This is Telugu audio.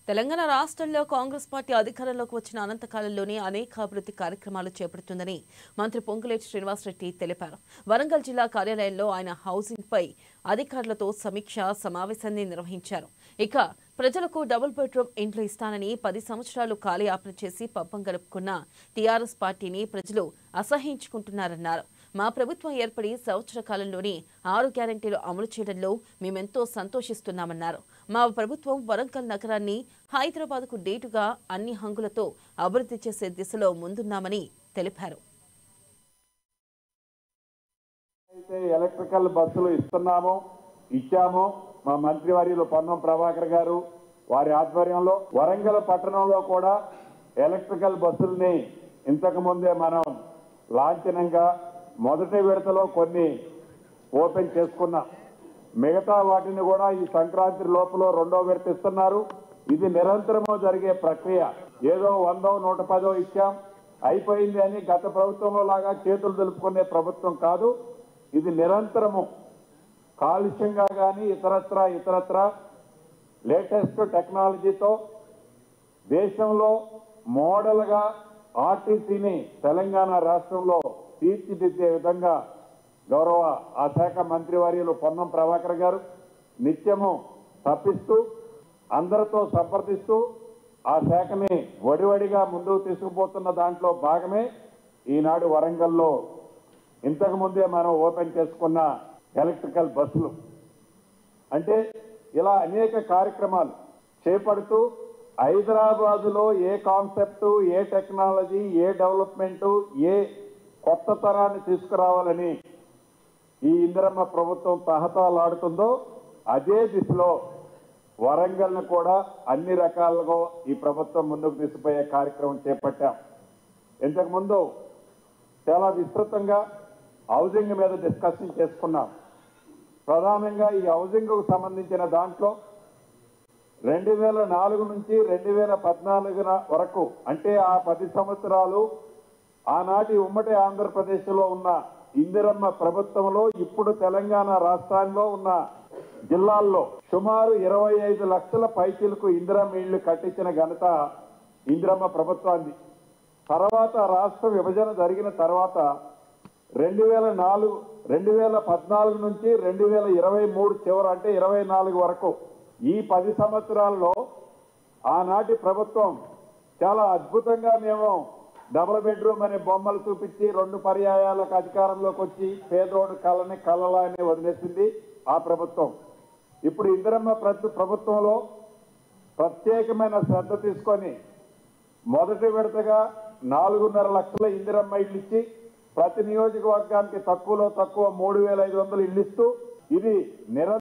తెలంగాణ రాష్ట్రంలో కాంగ్రెస్ పార్టీ అధికారంలోకి వచ్చిన అనంతకాలంలోనే అనేక అభివృద్ధి కార్యక్రమాలు చేపడుతుందని మంత్రి పొంగులేటి శ్రీనివాసరెడ్డి తెలిపారు. వరంగల్ జిల్లా కార్యాలయంలో ఆయన హౌసింగ్ పై అధికారులతో సమీక్ష సమావేశాన్ని నిర్వహించారు. ఇక ప్రజలకు డబుల్ బెడ్రూమ్ ఇండ్లు ఇస్తానని 10 సంవత్సరాలు కాలయాపన చేసి పబ్బం గడుపుకున్న టీఆర్ఎస్ పార్టీని ప్రజలు అసహ్యించుకుంటున్నారన్నారు. మా ప్రభుత్వం ఏర్పడి సంవత్సర కాలంలోనే 6 గ్యారెంటీలు అమలు చేయడంలో మేమెంతో సంతోషిస్తున్నామన్నారు. మా ప్రభుత్వం వరంగల్ నగరాన్ని హైదరాబాద్కు డేటుగా అన్ని హంగులతో అభివృద్ధి చేసే దిశలో ముందున్నామని తెలిపారు. ఎలక్ట్రికల్ బస్సులు ఇచ్చాము. మా మంత్రివర్యులు పొన్నం ప్రభాకర్ గారు వారి ఆధ్వర్యంలో వరంగల్ పట్టణంలో కూడా ఎలక్ట్రికల్ బస్సుల్ని ఇంతకు ముందే మనం లాంఛనంగా మొదటి విడతలో కొన్ని ఓపెన్ చేసుకున్నాం. మిగతా వాటిని కూడా ఈ సంక్రాంతి లోపల రెండో విడత ఇస్తున్నారు. ఇది నిరంతరము జరిగే ప్రక్రియ. ఏదో 100 110 ఇచ్చాం అయిపోయింది అని గత ప్రభుత్వంలో లాగా చేతులు దులుపుకునే ప్రభుత్వం కాదు. ఇది నిరంతరము కాలుష్యంగా కానీ ఇతరత్ర లేటెస్ట్ టెక్నాలజీతో దేశంలో మోడల్గా ఆర్టీసీని తెలంగాణ రాష్ట్రంలో తీర్చిదిద్దే విధంగా గౌరవ ఆ శాఖ మంత్రివర్యులు పొన్నం ప్రభాకర్ గారు నిత్యము తప్పిస్తూ అందరితో సంప్రదిస్తూ ఆ శాఖని వడివడిగా ముందుకు తీసుకుపోతున్న దాంట్లో భాగమే ఈనాడు వరంగల్లో ఇంతకు ముందే మనం ఓపెన్ చేసుకున్న ఎలక్ట్రికల్ బస్సులు. అంటే ఇలా అనేక కార్యక్రమాలు చేపడుతూ హైదరాబాదులో ఏ కాన్సెప్టు, ఏ టెక్నాలజీ, ఏ డెవలప్మెంటు, ఏ కొత్త తరాన్ని తీసుకురావాలని ఈ ఇందిరమ్మ ప్రభుత్వం తహతలాడుతుందో అదే దిశలో వరంగల్ను కూడా అన్ని రకాలుగా ఈ ప్రభుత్వం ముందుకు తీసుకుపోయే కార్యక్రమం చేపట్టాం. ఇంతకుముందు చాలా విస్తృతంగా హౌసింగ్ మీద డిస్కషన్ చేసుకున్నాం. ప్రధానంగా ఈ హౌసింగ్కు సంబంధించిన దాంట్లో 2004 నుంచి 2014 వరకు అంటే ఆ 10 సంవత్సరాలు ఆనాటి ఉమ్మడి ఆంధ్రప్రదేశ్లో ఉన్న ఇందిరమ్మ ప్రభుత్వంలో ఇప్పుడు తెలంగాణ రాష్ట్రాల్లో ఉన్న జిల్లాల్లో సుమారు 25 లక్షల పైచీలకు ఇందిరమ్మ ఇళ్లు కట్టించిన ఘనత ఇందిరమ్మ ప్రభుత్వాన్ని. తర్వాత రాష్ట్ర విభజన జరిగిన తర్వాత 2014 నుంచి 2023 చివర అంటే 24 వరకు ఈ 10 సంవత్సరాల్లో ఆనాటి ప్రభుత్వం చాలా అద్భుతంగా మేము డబుల్ బెడ్రూమ్ అనే బొమ్మలు చూపించి 2 పర్యాయాలకు అధికారంలోకి వచ్చి పేదోడు కళని కళలా అని వదిలేసింది ఆ ప్రభుత్వం. ఇప్పుడు ఇందిరమ్మ ప్రభుత్వంలో ప్రత్యేకమైన శ్రద్ధ తీసుకొని మొదటి విడతగా 4.5 లక్షల ఇందిరమ్మ ఇళ్ళు ఇచ్చి ప్రతి నియోజకవర్గానికి తక్కువలో తక్కువ 3,500 ఇళ్ళు ఇస్తూ ఇది